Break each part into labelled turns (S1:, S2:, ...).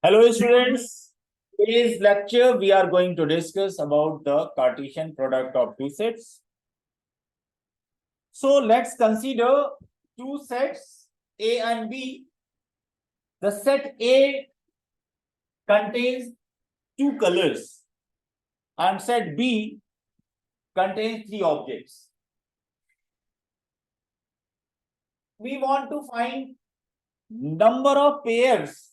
S1: Hello students, today's lecture we are going to discuss about the Cartesian product of two sets. So let's consider two sets A and B. The set A contains two colors and set B contains three objects. We want to find number of pairs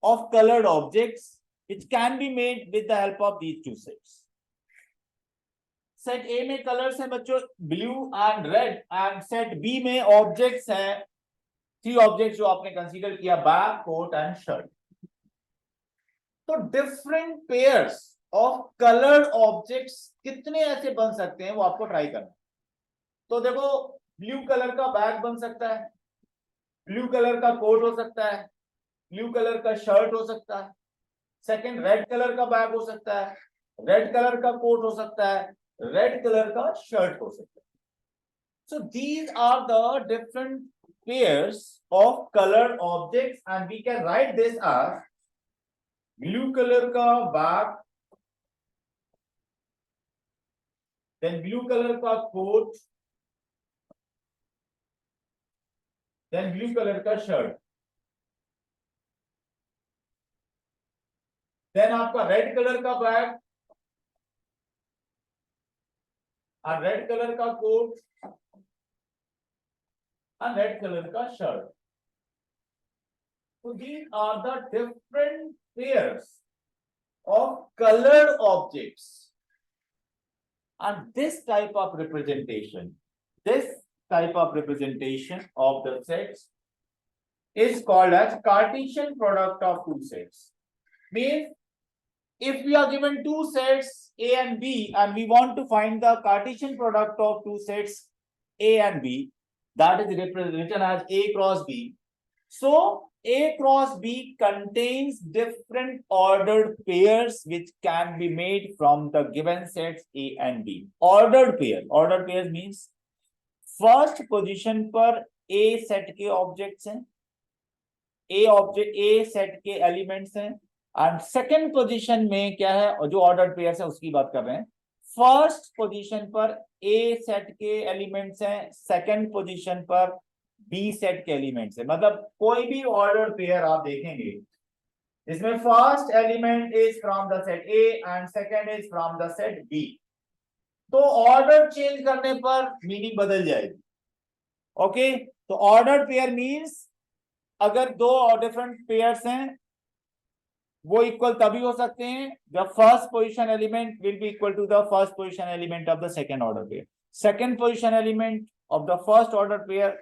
S1: of colored objects which can be made with the help of these two sets. Set A में colours हैं बच्चों blue and red and set B में objects हैं three objects जो आपने consider किया bag coat and shirt. तो different pairs of coloured objects कितने ऐसे बन सकते हैं वो आपको ट्राई करना. तो देखो ब्लू कलर का बैग बन सकता है, ब्लू कलर का कोट हो सकता है, ब्लू कलर का शर्ट हो सकता है. सेकंड रेड कलर का बैग हो सकता है, रेड कलर का कोट हो सकता है, रेड कलर का शर्ट हो सकता है. So these are the different pairs of colored objects and we can write this as blue color का bag, then blue color का coat, then blue color का shirt, then आपका red color का bag और red color का coat and red color का shirt. So these are the different pairs of colored objects. And this type of representation of the sets is called as Cartesian product of two sets. Means if we are given two sets A and B and we want to find the Cartesian product of two sets A and B, that is written as A cross B. So A cross B contains different ordered pairs which can be made from the given sets A and B. Ordered pairs means first position पर A set के objects हैं, A set के elements हैं, and second position में क्या है और जो ordered pairs है उसकी बात कर रहे हैं. फर्स्ट पोजीशन पर A सेट के एलिमेंट्स हैं, सेकंड पोजीशन पर B सेट के एलिमेंट्स हैं. मतलब कोई भी ऑर्डर पेयर आप देखेंगे इसमें first element is from the set A and second is from the set B. तो ऑर्डर चेंज करने पर मीनिंग बदल जाएगी. ओके, तो ऑर्डर पेयर मींस अगर दो डिफरेंट पेयर्स हैं वो इक्वल तभी हो सकते हैं जब first position element will be equal to the first position element of the second order pair, second position element of the first order pair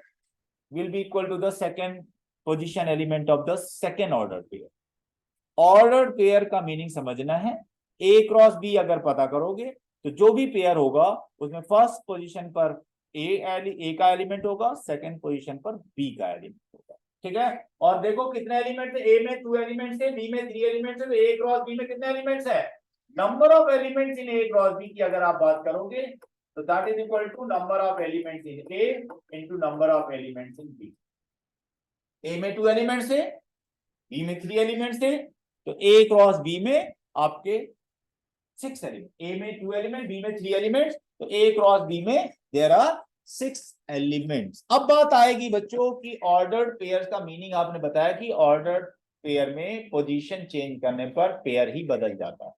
S1: will be equal to the second position element of the second order pair. Order pair का meaning समझना है. A cross B अगर पता करोगे तो जो भी pair होगा उसमें फर्स्ट पोजीशन पर ए का एलिमेंट होगा, सेकंड पोजीशन पर बी का एलिमेंट होगा. ठीक है, और देखो कितने एलिमेंट्स है. ए में 2 एलिमेंट्स है, बी में 3 एलिमेंट्स है. तो ए क्रॉस बी में कितने एलिमेंट्स है? Number of elements in A cross B की अगर आप बात करोगे तो that is equal to number of elements in A into number of elements in B. A में 2 एलिमेंट्स है, बी में 3 एलिमेंट्स है, तो ए क्रॉस बी में आपके 6 एलिमेंट. ए में 2 एलिमेंट, बी में 3 एलिमेंट्स, तो ए क्रॉस बी में देयर आर 6 एलिमेंट्स. अब बात आएगी बच्चों की ऑर्डर्ड पेयर्स का मीनिंग. आपने बताया कि ऑर्डर्ड पेयर में पोजीशन चेंज करने पर पेयर ही बदल जाता है.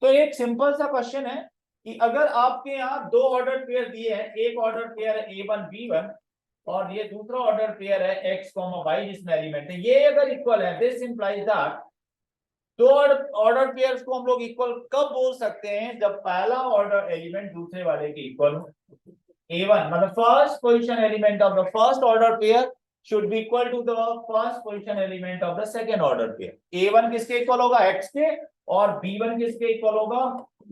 S1: तो एक सिंपल सा क्वेश्चन है कि अगर आपके यहाँ दो ऑर्डर्ड पेयर दिए हैं, एक ऑर्डर्ड पेयर है A1 B1 और ये दूसरा ऑर्डर पेयर है X, Y जिसमें एलिमेंट है, ये अगर इक्वल है, दिस इंप्लाइज दैट दो ऑर्डर पेयर्स को हम लोग इक्वल कब बोल सकते हैं? जब पहला ऑर्डर एलिमेंट दूसरे वाले के इक्वल हो. A1 मतलब first position element of the first order pair should be equal to the first position element of the second order pair. A1 किसके इक्वल होगा? X के, और B1 किसके इक्वल होगा?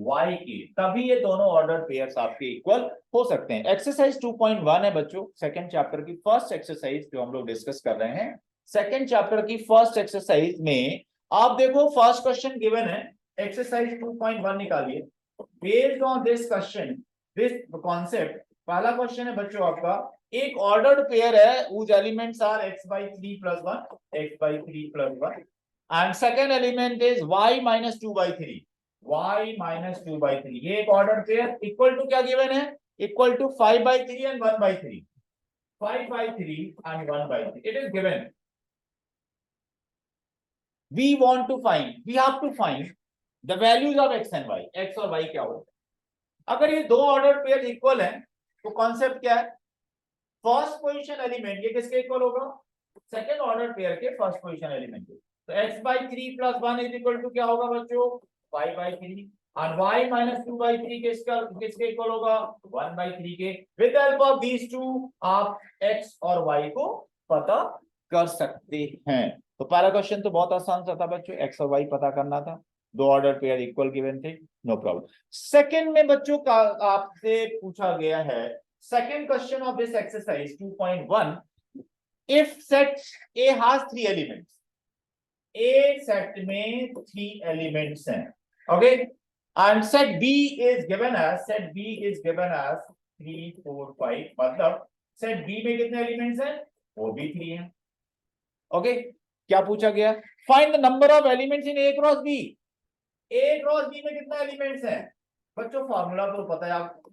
S1: Y के. तभी ये दोनों ऑर्डर पेयर्स आपके इक्वल हो सकते हैं. एक्सरसाइज 2.1 है बच्चों, सेकंड चैप्टर की फर्स्ट एक्सरसाइज जो हम लोग डिस्कस कर रहे हैं. सेकंड चैप्टर की फर्स्ट एक्सरसाइज में आप देखो फर्स्ट क्वेश्चन गिवन है, एक्सरसाइज 2.1 निकालिए. Based on this question, this concept, पहला क्वेश्चन है बच्चों आपका, एक ऑर्डर्ड पेयर है whose elements are x by 3 plus 1, x by 3 plus 1. And second element is y minus 2/3, y minus 2/3। ये एक ऑर्डर पेयर इक्वल टू क्या गिवन है, equal to 5/3 and 1/3, 5/3 and 1/3 it is given। we want to find, we have to find the values of x and y, x और y क्या होता है। अगर ये दो ऑर्डर पेयर इक्वल हैं तो कॉन्सेप्ट क्या है, फर्स्ट पोजीशन एलिमेंट ये किसके इक्वल होगा, सेकंड ऑर्डर पेयर के फर्स्ट पोजीशन एलिमेंट के। तो x/3 + 1 इज इक्वल टू क्या होगा बच्चों, 5/3 और y माइनस 2/3 किसके इक्वल होगा, 1/3 के। With the help of these two आप x और y को पता कर सकते हैं। तो पहला क्वेश्चन तो बहुत आसान सा था बच्चों, x और y पता करना था, दो ऑर्डर पेयर इक्वल गिवन थे, नो प्रॉब्लम। सेकंड में बच्चों का आपसे पूछा गया है, second question of this exercise 2.1, if set A has 3 elements, A set में 3 elements हैं, okay, and set B is given as 3 4 5, मतलब set B में कितने elements हैं, वो भी 3 हैं, okay। क्या पूछा गया, find the number of elements in A cross B, A cross B में कितना elements हैं बच्चों, फॉर्मूला तो पता है आपको,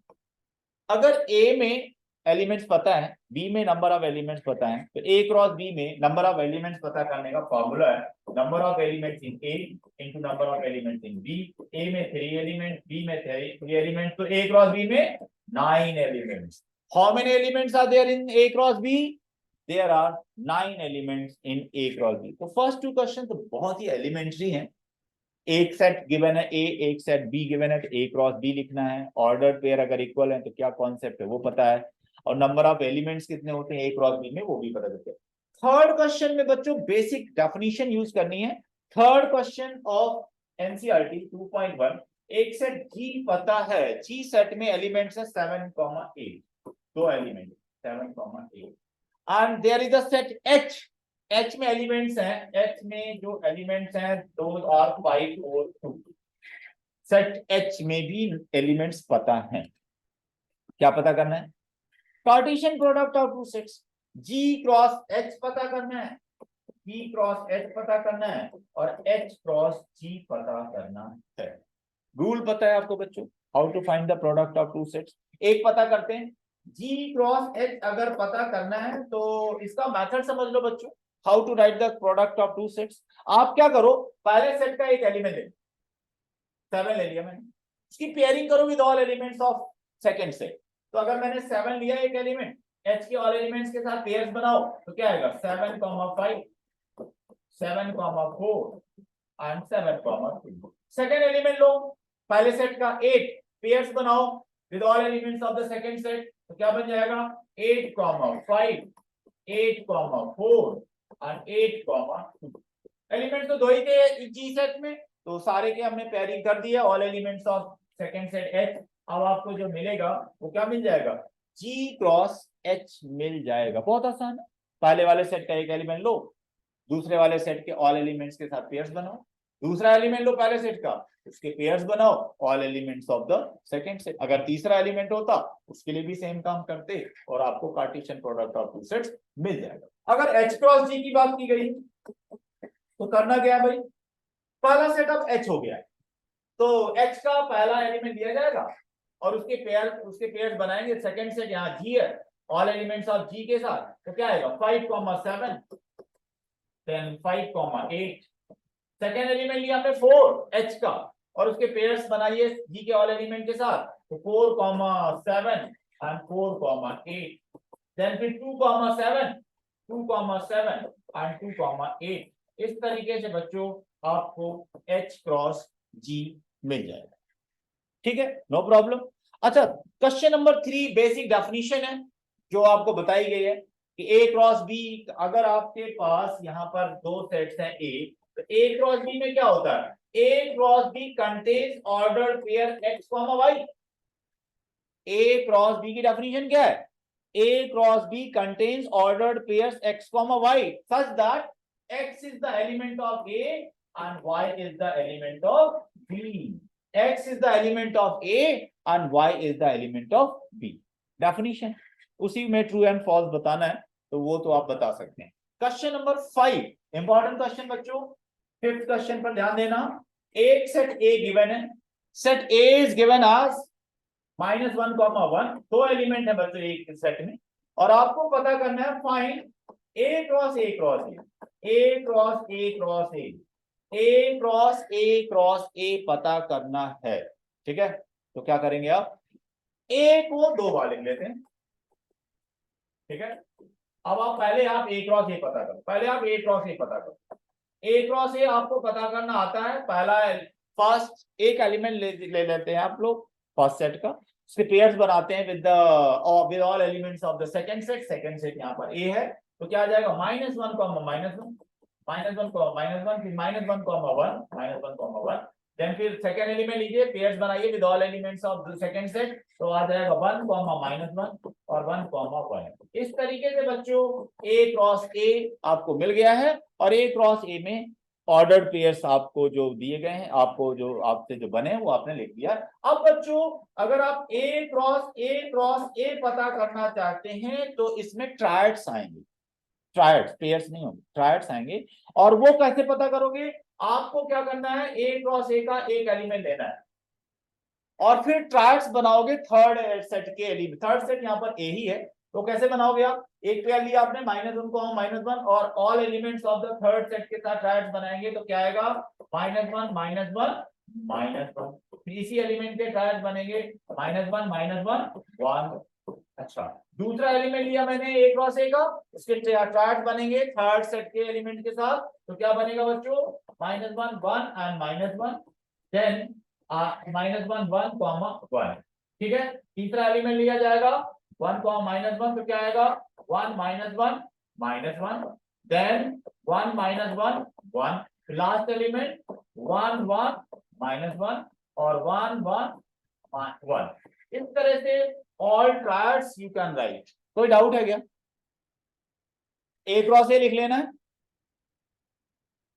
S1: अगर A में एलिमेंट्स पता है, B में नंबर ऑफ एलिमेंट्स पता है, तो A क्रॉस B में नंबर ऑफ एलिमेंट्स पता करने का फॉर्मूला है number of elements in A into number of elements in B। A में 3 एलिमेंट, B में 3 एलिमेंट, तो A क्रॉस B में 9 elements. How many elements are there in A cross B, there are 9 elements in A cross B। तो first two question तो बहुत ही elementary हैं, एक सेट गिवन है A, एक सेट B गिवन है, तो A क्रॉस B लिखना है, ऑर्डर पेयर अगर इक्वल है तो क्या कॉन्सेप्ट है वो पता है, और नंबर ऑफ एलिमेंट्स कितने होते हैं A क्रॉस B में वो भी पता करते हैं। थर्ड क्वेश्चन में बच्चों बेसिक डेफिनेशन यूज करनी है। थर्ड क्वेश्चन ऑफ एनसीईआरटी 2.1, एक सेट G पता है, G सेट में एलिमेंट्स है 7,8, दो element 7,8, and there is a set H, H में एलिमेंट्स हैं, H में जो एलिमेंट्स हैं 2 और 5 और 2, सेट H में भी एलिमेंट्स पता हैं। क्या पता करना है, Cartesian product of two sets, G cross H पता करना है, G क्रॉस H पता करना है और H क्रॉस G पता करना है। रूल पता है आपको बच्चों, how to find the product of two sets. एक पता करते हैं, G क्रॉस H अगर पता करना है तो इसका मेथड समझ लो बच्चों, how to write the product of two sets. आप क्या करो, पहले सेट का एक एलिमेंट ले, 7 ले लिया मैंने, उसकी पेयरिंग करो with all elements of second set. तो अगर मैंने 7 लिया एक एलिमेंट, H के ऑल एलिमेंट्स के साथ पेयर्स बनाओ तो क्या आएगा 7,5 7,4 एंड 7,3। सेकंड एलिमेंट लो पहले सेट का 8, पेयर्स बनाओ with all elements of the second set, तो क्या बन जाएगा 8,5 8,4 एंड 8,2। एलिमेंट्स तो दो ही थे G सेट में, तो सारे के हमने पेयरिंग कर दिया all elements of second set H। अब आपको जो मिलेगा वो क्या मिल जाएगा, G क्रॉस H मिल जाएगा, बहुत आसान है। पहले वाले सेट का एक एलिमेंट लो, दूसरे वाले सेट के ऑल एलिमेंट्स के साथ पेयर्स बनाओ, दूसरा एलिमेंट लो पहले सेट का, उसके पेयर्स बनाओ all elements of the second set. अगर तीसरा एलिमेंट होता उसके लिए भी सेम काम करते और आपको Cartesian product of two sets मिल जाएगा। अगर H क्रॉस G की बात की गई तो करना क्या भाई, पहला सेटअप H हो गया है, तो H का पहला एलिमेंट दिया जाएगा और उसके पेयर्स बनाएंगे, सेकंड सेट यहाँ G है, ऑल एलिमेंट्स ऑफ G के साथ, तो क्या आएगा 5,7 देन 5,8। सेकंड एलिमेंट लिया हमने 4 H का और उसके पेयर्स बनाइए G के ऑल एलिमेंट के साथ, तो 4,7 एंड 4,8, देन फिर 2,7 एंड 2,8। इस तरीके से बच्चों आपको H क्रॉस G मिल जाएगा, ठीक है, नो प्रॉब्लम। अच्छा, क्वेश्चन नंबर 3 बेसिक डेफिनेशन है जो आपको बताई गई है कि A क्रॉस B, अगर आपके पास यहाँ पर दो सेट्स हैं A, तो A क्रॉस B में क्या होता है, A cross B contains order pair X, Y। A cross B की डेफिनेशन क्या है, A cross B contains ordered pairs X, Y such that X is the element of A and Y is the element of B. X is the element of A and Y is the element of B. Definition उसी में true and false बताना है तो वो तो आप बता सकते हैं। क्वेश्चन नंबर 5 इंपॉर्टेंट क्वेश्चन बच्चों, फिफ्थ क्वेश्चन पर ध्यान देना। एक सेट ए गिवन है, सेट ए इज गिवन आज -1,1, दो एलिमेंट है बच्चों एक सेट में, और आपको पता करना है find A cross A cross A cross A cross A cross A cross ए पता करना है। ठीक है, तो क्या करेंगे आप, ए को दो बार लिख लेते हैं। ठीक है, अब आप पहले आप ए क्रॉस ए पता करो, पहले आप ए क्रॉस ए पता करो। ए क्रॉस ए आपको पता करना आता है, पहला फर्स्ट एक एलिमेंट ले लेते हैं आप लोग फर्स्ट सेट का, उसके पेयर्स बनाते हैं with all elements of the second set. Second set यहाँ पर ए है, तो क्या आ जाएगा -1, -1, -1, फिर -1, देन फिर सेकंड एलिमेंट लीजिए, पेयर्स बनाइए with all elements of the second set, तो आ जाएगा 1, -1 और 1, 1। इस तरीके से बच्चों ए क्रॉस ए आपको मिल गया है, और ए क्रॉस ए में ऑर्डर्ड पेयर्स आपको जो दिए गए हैं, आपको जो आपसे जो बने वो आपने लिख दिया। अब बच्चों अगर आप ए क्रॉस ए पता करना चाहते हैं तो इसमें ट्रायड्स आएंगे, ट्रायड्स पेयर्स नहीं होंगे, ट्रायड्स आएंगे। और वो कैसे पता करोगे, आपको क्या करना है, ए क्रॉस ए का एक एलिमेंट लेना है और फिर ट्रायड्स बनाओगे थर्ड सेट के एलिमेंट। थर्ड सेट यहाँ पर ए ही है, तो कैसे बनाओगे आप, एक पेयर लिया आपने -1, और all elements of the third set के साथ ट्रायड्स बनाएंगे, तो क्या आएगा -1, फिर इसी एलिमेंट के ट्रायड्स बनेंगे -1, -1। अच्छा, दूसरा एलिमेंट लिया मैंने ए क्रॉस ए का, उसके ट्रायड्स बनेंगे थर्ड सेट के एलिमेंट के साथ, तो क्या बनेगा बच्चों, -1, 1 एंड -1, देन -1, 1, ठीक है। तीसरा एलिमेंट लिया जाएगा 1, -1, तो क्या आएगा 1, -1, -1, देन 1, -1, 1, लास्ट एलिमेंट 1, 1, -1 और 1, 1, 1। इस तरह से all triads you can right. कोई डाउट है क्या, ए क्रॉस ए लिख लेना है।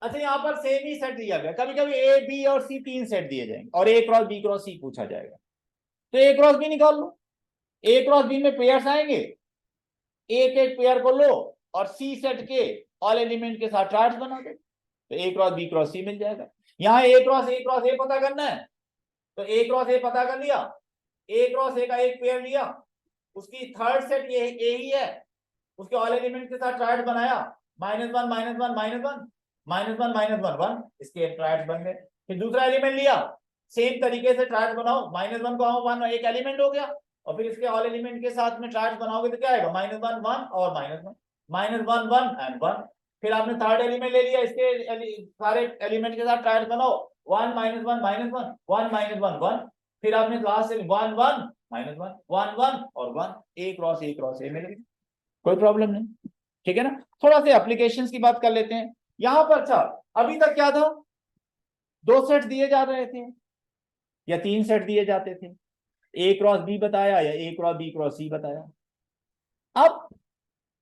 S1: अच्छा, यहाँ पर सेम ही सेट दिया गया, कभी कभी ए बी और सी तीन सेट दिए जाएंगे और ए क्रॉस बी क्रॉस सी पूछा जाएगा, तो ए क्रॉस बी निकाल लो। ए क्रॉस बी में पेयर्स आएंगे, एक एक पेयर को लो और सी सेट के ऑल एलिमेंट के साथ ट्रायड्स बना दो, तो ए क्रॉस बी क्रॉस सी मिल जाएगा। यहाँ ए क्रॉस ए पता करना है, तो ए क्रॉस ए पता कर लिया, ए क्रॉस ए का एक पेयर लिया, उसकी थर्ड सेट ये ए ही है, उसके ऑल एलिमेंट के साथ ट्रायड बनाया -1, -1, -1, -1, इसके ट्रायड्स बन गए। फिर दूसरा एलिमेंट लिया, सेम तरीके से ट्रायड बनाओ, -1, 1 एक एलिमेंट हो गया, और फिर इसके ऑल एलिमेंट के साथ में ट्रायड्स बनाओगे तो क्या आएगा -1, 1 और -1, -1, 1 एंड 1। फिर आपने थर्ड एलिमेंट ले लिया, इसके सारे एलिमेंट के साथ ट्रायड बनाओ 1, -1, -1, 1, -1, 1। फिर आपने लास्ट से 1, 1, -1, 1, 1 और 1, ए क्रॉस ए मिल गई, कोई प्रॉब्लम नहीं। ठीक है ना, थोड़ा सा एप्लीकेशंस की बात कर लेते हैं यहां पर। अच्छा, अभी तक क्या था, दो सेट दिए जा रहे थे या तीन सेट दिए जाते थे, ए क्रॉस बी बताया या ए क्रॉस बी क्रॉस सी बताया। अब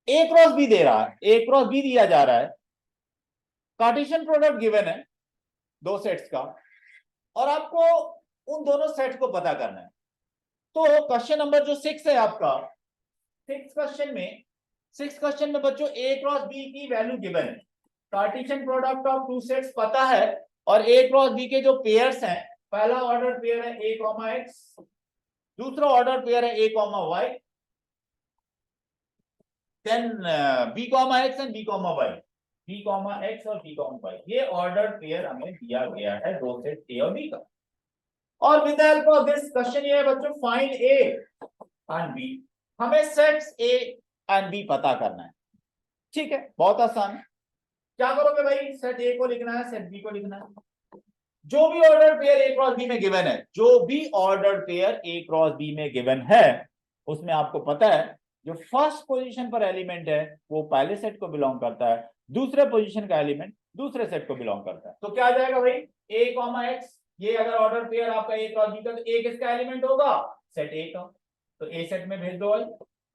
S1: ए क्रॉस बी दे रहा है, ए क्रॉस बी दिया जा रहा है, कार्टेशियन प्रोडक्ट गिवन है दो सेट्स का, और आपको उन दोनों सेट को पता करना है। तो क्वेश्चन नंबर जो 6 है आपका, सिक्स क्वेश्चन में बच्चों ए क्रॉस बी की वैल्यू गिवन है, Cartesian product of two sets पता है, और ए क्रॉस बी के जो पेयर्स हैं, पहला ऑर्डर पेयर है ए कॉमा एक्स, दूसरा ऑर्डर पेयर है A comma y, then B comma x and B comma y, B comma x और बी कॉमा वाई, ये ऑर्डर पेयर हमें दिया गया है दो सेट ए और बी का। और with the help of this question ये है बच्चों, फाइंड ए एंड बी, हमें सेट्स ए एंड बी पता करना है। ठीक है, बहुत आसान है। क्या करोगे भाई, सेट ए को लिखना है, सेट बी को लिखना है, जो भी order pair A cross B में गिवन है, जो भी order pair A cross B में गिवन है, उसमें आपको पता है जो फर्स्ट पोजीशन पर एलिमेंट है वो पहले सेट को बिलोंग करता है, दूसरे पोजीशन का एलिमेंट दूसरे सेट को बिलोंग करता है। तो क्या आ जाएगा भाई, ए कॉमा एक्स, ये अगर ऑर्डर पेयर आपका ए क्रॉस बी का, तो ए किसका एलिमेंट होगा, सेट ए का, तो ए सेट में भेज दो।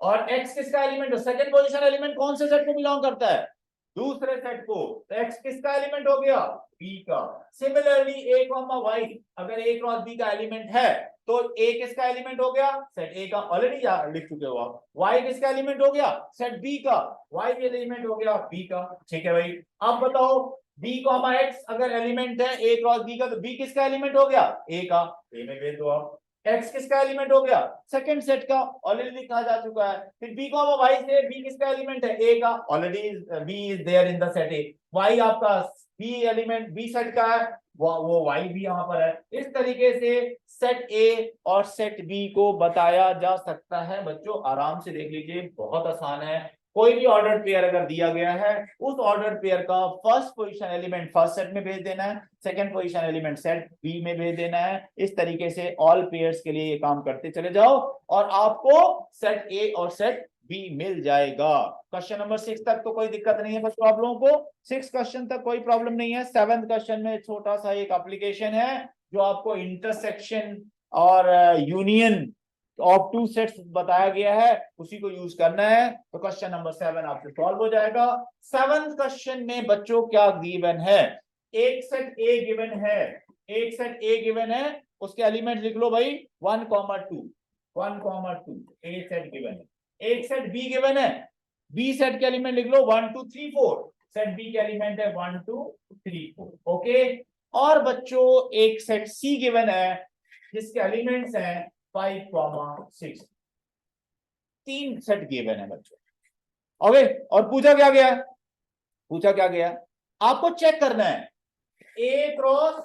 S1: और एक्स किसका एलिमेंट, सेकंड पोजीशन एलिमेंट कौन से सेट को बिलोंग करता है, दूसरे सेट को, तो एक्स किसका एलिमेंट हो गया, बी का। सिमिलरली ए कॉमा वाई, अगर ए क्रॉस बी का एलिमेंट है तो ए किसका एलिमेंट हो गया, सेट ए का, ऑलरेडी लिख चुके हो आप। वाई किसका एलिमेंट हो गया, सेट बी का, वाई का एलिमेंट हो गया बी का। ठीक है भाई, अब बताओ बी कॉमा एक्स अगर एलिमेंट है ए क्रॉस बी का, तो बी किसका एलिमेंट हो गया, ए का, ए में भेज दो आप। एक्स किसका एलिमेंट हो गया, सेकंड सेट का, ऑलरेडी लिखा जा चुका है। फिर बी कॉमा वाई से बी किसका एलिमेंट है, ए का, already B is there in the set A. Y आपका बी एलिमेंट बी सेट का है, वो वाई भी यहाँ पर है। इस तरीके से सेट ए और सेट बी को बताया जा सकता है बच्चों, आराम से देख लीजिए, बहुत आसान है। कोई भी ऑर्डर पेयर अगर दिया गया है, उस ऑर्डर पेयर का first position element first set में भेज देना है, second position element set B में भेज देना है। इस तरीके से ऑल पेयर्स के लिए ये काम करते चले जाओ और आपको सेट ए और सेट बी मिल जाएगा। क्वेश्चन नंबर 6 तक तो कोई दिक्कत नहीं है बच्चों आप लोगों को, 6 क्वेश्चन तक कोई प्रॉब्लम नहीं है। 7th क्वेश्चन में छोटा सा एक एप्लीकेशन है जो आपको इंटरसेक्शन और यूनियन ऑफ टू सेट्स बताया गया है, उसी को यूज करना है। तो क्वेश्चन नंबर 7 आपसे सॉल्व हो जाएगा। 7th क्वेश्चन में बच्चों क्या गिवन है, एक सेट ए गिवन है, एक सेट ए गिवन है, उसके एलिमेंट लिख लो भाई 1, 2, 1, 2 ए सेट गिवन है। एक सेट बी गिवन है, बी सेट के एलिमेंट लिख लो 1, 2, 3, 4, सेट बी के एलिमेंट है 1, 2, 3, 4, ओके। और बच्चों एक सेट सी गिवन है जिसके एलिमेंट्स हैं 5, 6, 3 सेट गिवन है बच्चों, ओके। और पूछा क्या गया, पूछा क्या गया, आपको चेक करना है A cross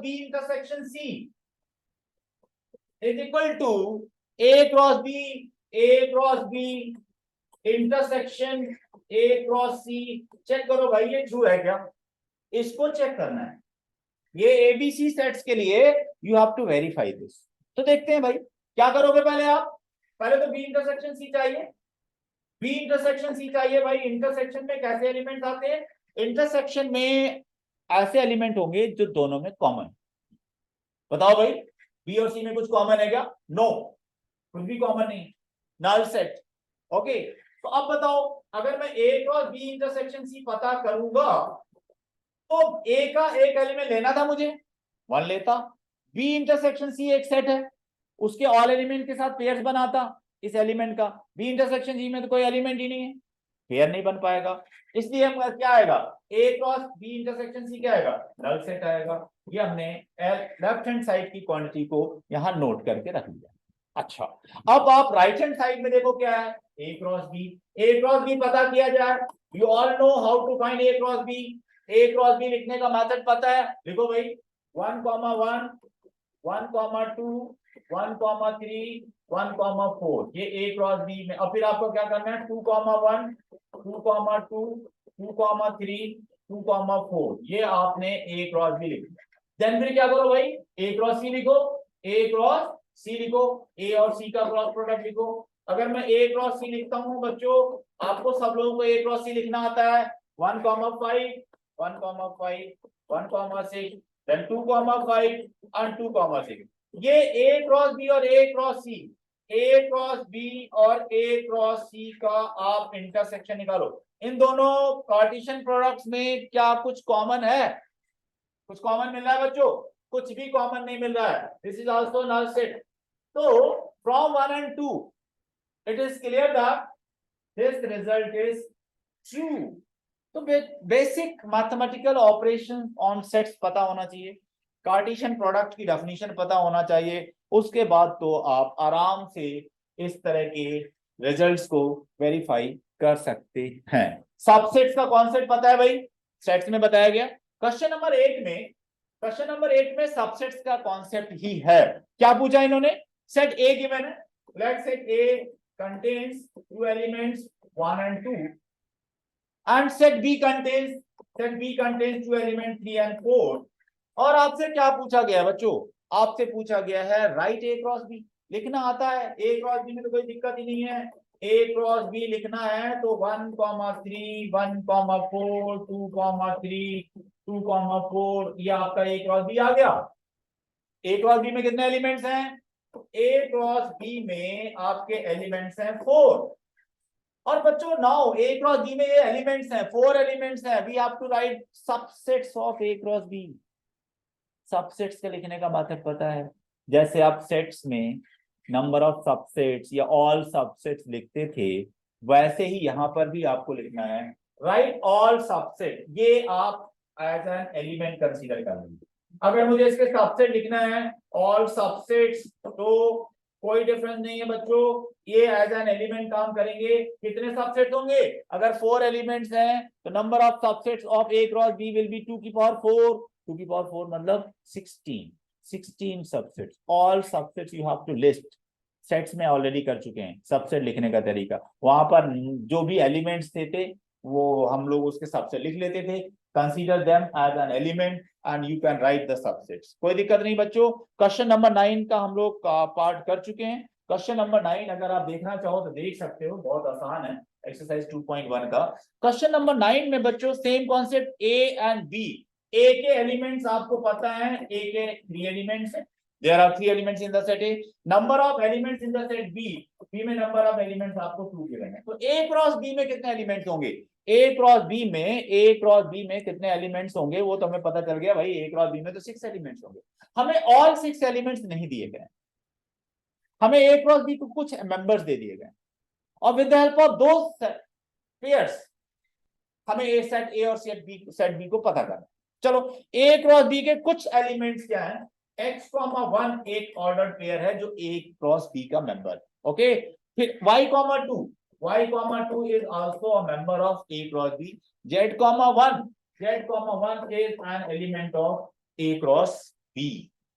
S1: B intersection C is equal to A cross B intersection A cross C. Check करो भाई ये ट्रू है क्या, इसको चेक करना है। ये एबीसी सेट्स के लिए you have to verify this. तो देखते हैं भाई क्या करोगे, पहले आप, पहले तो बी इंटरसेक्शन सी चाहिए, बी इंटरसेक्शन सी चाहिए भाई। इंटरसेक्शन में कैसे एलिमेंट्स आते हैं, इंटरसेक्शन में ऐसे एलिमेंट होंगे जो दोनों में कॉमन। बताओ भाई बी और सी में कुछ कॉमन है क्या, नो, कुछ भी कॉमन नहीं, नल सेट, ओके। तो अब बताओ अगर मैं ए क्रॉस बी इंटरसेक्शन सी पता करूंगा तो ए का एक एलिमेंट लेना था मुझे, 1 लेता। बी इंटरसेक्शन सी एक सेट है, उसके ऑल एलिमेंट के साथ पेयर्स बनाता इस एलिमेंट का। बी इंटरसेक्शन सी में तो कोई एलिमेंट ही नहीं है, पेयर नहीं बन पाएगा। इसलिए हम क्या आएगा, ए क्रॉस बी इंटरसेक्शन सी क्या आएगा, नल सेट आएगा। ये हमने लेफ्ट हैंड साइड की क्वांटिटी को यहां नोट करके रख लिया। अच्छा, अब आप राइट हैंड साइड में देखो क्या है, ए क्रॉस बी पता किया जाए। You all know how to find A cross B. A cross B लिखने का मेथड पता है, लिखो भाई 1, 1, 1, 2, 1, 3, 1, 4, ये ए क्रॉस बी में। अब फिर आपको क्या करना है, 2, 1, 2, 2, 2, 3, 2, 4, ये आपने ए क्रॉस बी लिख दिया। देन फिर क्या करो भाई, ए क्रॉस सी लिखो, ए क्रॉस सी लिखो, ए और सी का क्रॉस प्रोडक्ट लिखो। अगर मैं ए क्रॉस सी लिखता हूं बच्चों, आपको सब लोगों को ए क्रॉस सी लिखना आता है, 1, 5, 1, 5, 1, 6, then 2, 5 and 2, 6। ये ए क्रॉस बी और ए क्रॉस सी, ए क्रॉस बी और ए क्रॉस सी का आप इंटरसेक्शन निकालो। इन दोनों कार्टेशियन प्रोडक्ट्स में क्या कुछ कॉमन है, कुछ कॉमन मिल रहा है बच्चों, कुछ भी कॉमन नहीं मिल रहा है। This is also null set. तो from 1 and 2 it is clear that this result is true. तो basic mathematical operation on sets पता होना चाहिए, कार्टेशियन प्रोडक्ट की डेफिनेशन पता होना चाहिए, उसके बाद तो आप आराम से इस तरह के रिजल्ट्स को वेरीफाई कर सकते हैं। सबसेट्स का कॉन्सेप्ट पता है भाई, सेट्स में बताया गया। क्वेश्चन नंबर 8 में सबसेट्स का कॉन्सेप्ट ही है। क्या पूछा इन्होंने, सेट ए गिवन है, let's set A contains 2 elements 1 and 2 and set B contains 2 elements 3 and 4। और आपसे क्या पूछा गया बच्चों, आपसे पूछा गया है राइट ए क्रॉस बी। लिखना आता है, ए क्रॉस बी में तो कोई दिक्कत ही नहीं है। ए क्रॉस बी लिखना है तो 1, 3, 1, 4, 2, 3, 2, 4, ये आपका ए क्रॉस बी आ गया। ए क्रॉस बी में कितने एलिमेंट्स हैं, ए क्रॉस बी में आपके एलिमेंट्स हैं 4। और बच्चों नाउ ए क्रॉस बी में ये एलिमेंट्स हैं, 4 एलिमेंट्स हैं, we have to write subsets of A cross B. Subsets के लिखने का मेथड पता है, जैसे आप सेट्स में नंबर ऑफ सबसेट्स या ऑल सबसेट्स लिखते थे, वैसे ही यहां पर भी आपको लिखना है राइट ऑल सबसेट, ये आप एज एन एलिमेंट कंसीडर कर लेंगे। अगर मुझे इसके सबसेट लिखना है ऑल सबसेट्स, तो कोई डिफरेंस नहीं है बच्चों, ये एज एन एलिमेंट काम करेंगे। कितने सबसेट होंगे? अगर 4 एलिमेंट्स हैं तो number of subsets of A cross B will be 2 की पावर 4, 2 की पावर 4 मतलब 16 subsets. All subsets you have to list. Sets में ऑलरेडी कर चुके हैं सबसेट लिखने का तरीका, वहां पर जो भी एलिमेंट्स थे वो हम लोग उसके सबसेट लिख लेते थे। Consider them as an element and you can write the subsets, कोई दिक्कत नहीं बच्चों। क्वेश्चन नंबर 9 का हम लोग पार्ट कर चुके हैं। क्वेश्चन नंबर 9 अगर आप देखना चाहो तो देख सकते हो, बहुत आसान है, एक्सरसाइज 2.1 का। क्वेश्चन नंबर 9 में बच्चों same concept, A and B. A के एलिमेंट्स आपको पता है, ए के 3 एलिमेंट्स हैं। There are 3 elements in the set A. Number of elements in the set B. B में number of elements आपको 2 गिवन है। तो A क्रॉस B में कितने एलिमेंट्स होंगे? A क्रॉस B में कितने एलिमेंट्स होंगे वो तो हमें पता चल गया भाई, A क्रॉस B में तो 6 एलिमेंट्स होंगे। हमें ऑल 6 एलिमेंट्स नहीं दिए गए, हमें A क्रॉस B को कुछ मेंबर्स दे दिए गए, और विद द हेल्प ऑफ दो पेयर्स हमें A सेट A और सेट B को पता करना। चलो A क्रॉस B के कुछ एलिमेंट्स क्या है? x, 1 एक ऑर्डर्ड पेयर है जो A क्रॉस B का मेंबर, ओके। फिर y, 2 is also a member of A cross B। z, 1 is an element of A cross B,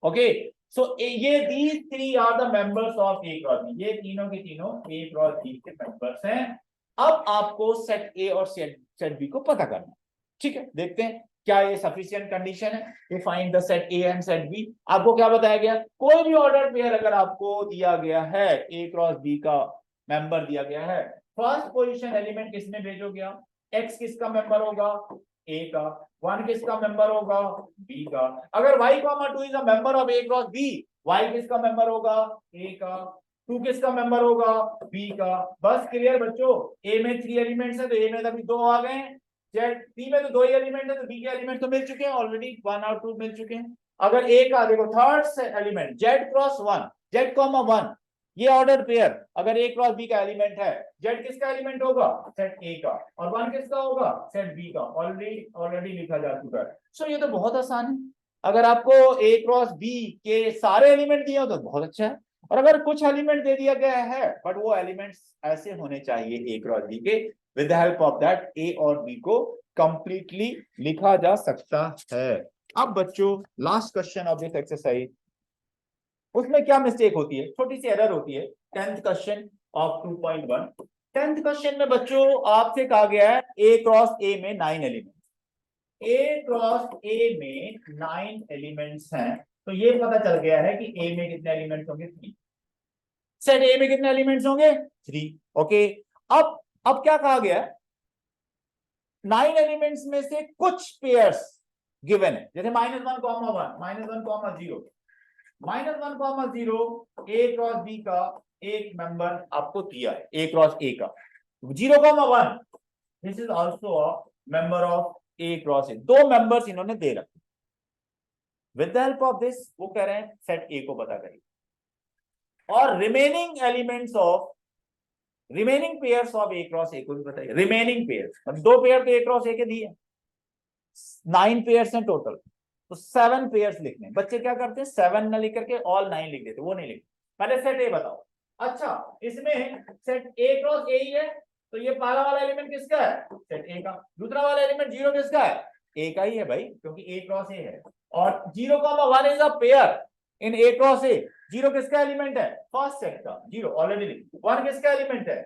S1: okay. So ये these 3 are the members of A cross B, ये तीनों के तीनों A cross B के members हैं। अब आपको set A और सेट B को पता करना, ठीक है। देखते हैं क्या ये सफिशिएंट कंडीशन है। We find the set A and set B. आपको क्या बताया गया? कोई भी ऑर्डर पेयर अगर आपको दिया गया है, ए क्रॉस बी का मेंबर दिया गया है, फर्स्ट पोजीशन एलिमेंट किसमें भेजोगे आप? एक्स किसका मेंबर होगा? ए का। 1 किसका मेंबर होगा? बी का। अगर y, 2 is a member of A cross B, y किसका मेंबर होगा? ए का। 2 किसका मेंबर होगा? बी का। बस क्लियर बच्चों। ए में 3 एलिमेंट्स है तो ए में अभी 2 आ गए हैं। जेड बी में तो 2 ही एलिमेंट है तो बी के एलिमेंट तो मिल चुके हैं ऑलरेडी, 1 और 2 मिल चुके हैं। अगर ए का देखो third element Z cross 1, Z comma 1, ये ऑर्डर पेयर अगर ए क्रॉस बी का एलिमेंट है, जेड किसका एलिमेंट होगा? सेट ए का, और 1 किसका होगा? सेट बी का। ऑलरेडी लिखा जा चुका है। सो ये तो बहुत आसान है। अगर आपको ए क्रॉस बी के सारे एलिमेंट दिए हो तो बहुत अच्छा है, और अगर कुछ एलिमेंट दे दिया गया है बट वो एलिमेंट्स ऐसे होने चाहिए ए क्रॉस बी के, with the help of that A और बी को कंप्लीटली लिखा जा सकता है। अब बच्चों last question of this exercise, उसमें क्या मिस्टेक होती है? छोटी सी एरर होती है। 10th question of 2.1। 10th question में बच्चों आपसे कहा गया है ए क्रॉस ए में 9 एलिमेंट्स। ए क्रॉस ए में 9 एलिमेंट्स हैं, तो ये पता चल गया है कि ए में कितने एलिमेंट्स होंगे? 3। सेट ए में कितने एलिमेंट्स होंगे? 3, ओके। अब क्या कहा गया है? 9 एलिमेंट्स में से कुछ पेयर्स गिवन है, जैसे -1, -1, -1, 0 -1, ए क्रॉस बी का एक मेंबर आपको दिया है, ए क्रॉस ए का। 0, 1 this is also a member of A cross A. 2 members इन्होंने दे रखे। With the help of this वो कह रहे हैं सेट ए को पता करिए, और remaining elements of remaining pairs of A cross ए को भी बताइए। रिमेनिंग पेयर्स, 2 पेयर तो ए क्रॉस ए के दिए, 9 पेयर्स हैं टोटल, तो 7 पेयर्स लिखने। बच्चे क्या करते हैं, 7 ना लिख करके ऑल 9 लिख देते, वो नहीं लिखते। पहले सेट ए बताओ। अच्छा, इसमें सेट ए क्रॉस ए ही है, तो ये पहला वाला एलिमेंट किसका है? सेट ए का। दूसरा वाला एलिमेंट 0 किसका है? ए का ही है भाई, क्योंकि ए क्रॉस ए है। और 0, 1 is a pair in A cross ए। 0 किसका एलिमेंट है? फर्स्ट सेट का, 0 ऑलरेडी लिख। 1 किसका एलिमेंट है?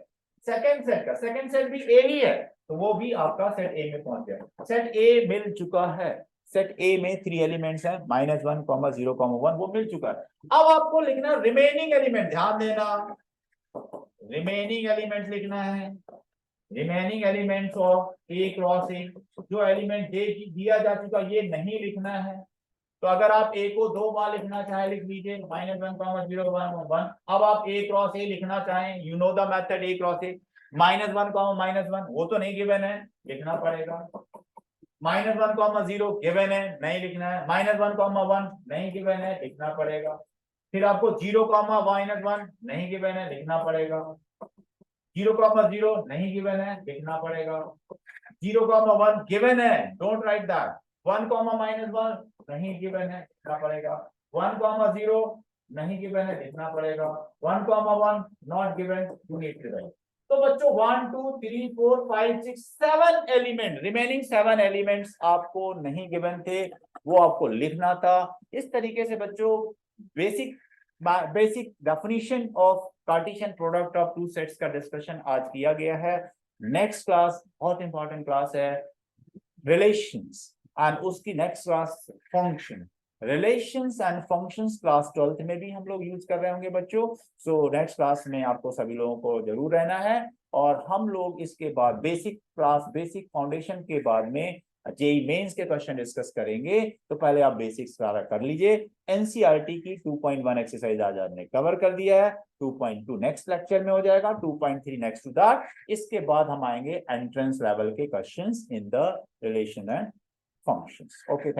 S1: सेकंड सेट का, सेकंड सेट भी ए ही है, तो वो भी आपका सेट ए में पहुंच गया। सेट ए मिल चुका है। सेट ए में 3 एलिमेंट्स हैं, -1, 0, 1, वो मिल चुका है। अब आपको लिखना रिमेनिंग एलिमेंट, ध्यान देना, रिमेनिंग एलिमेंट्स लिखना है। Remaining elements of A cross ए, जो एलिमेंट दिया जा चुका ये नहीं लिखना है। तो अगर आप ए को 2 बार लिखना चाहे लिख लीजिए, -1, 0, 1, 1। अब आप ए क्रॉस ए लिखना चाहें, you know the method A cross ए, -1, -1 वो तो नहीं गिवन है, लिखना पड़ेगा। -1, 0 गिवन है, नहीं लिखना है। -1, 1 नहीं गिवन है, लिखना पड़ेगा। फिर आपको 0, -1 नहीं गिवन है, लिखना पड़ेगा। 0, 0 नहीं गिवन है, लिखना पड़ेगा। 0,1 गिवन है, डोंट राइट दैट। 1, -1 नहीं गिवन है, लिखना पड़ेगा। 1,0 नहीं गिवन है, लिखना पड़ेगा। 1,1 not given, you need to write. तो बच्चों 1 2 3 4 5 6 7 एलिमेंट, रिमेनिंग 7 एलिमेंट्स आपको नहीं गिवन थे, वो आपको लिखना था। इस तरीके से बच्चों basic definition of Cartesian product of two sets का डिस्कशन आज किया गया है। नेक्स्ट क्लास बहुत इंपॉर्टेंट क्लास है, रिलेशंस, एंड उसकी next class function. Relations and functions class 12th में भी हम लोग यूज कर रहे होंगे बच्चों। सो नेक्स्ट क्लास में आपको सभी लोगों को जरूर रहना है। और हम लोग इसके बाद बेसिक फाउंडेशन के बाद में जेईई मेंस के क्वेश्चन डिस्कस करेंगे। तो पहले आप बेसिक्स सारा कर लीजिए। एनसीईआरटी की 2.1 एक्सरसाइज आज आपने कवर कर दिया है, 2.2 नेक्स्ट लेक्चर में हो जाएगा, 2.3 नेक्स्ट टू दैट। इसके बाद हम आएंगे एंट्रेंस लेवल के questions in the relation and functions. Okay, thank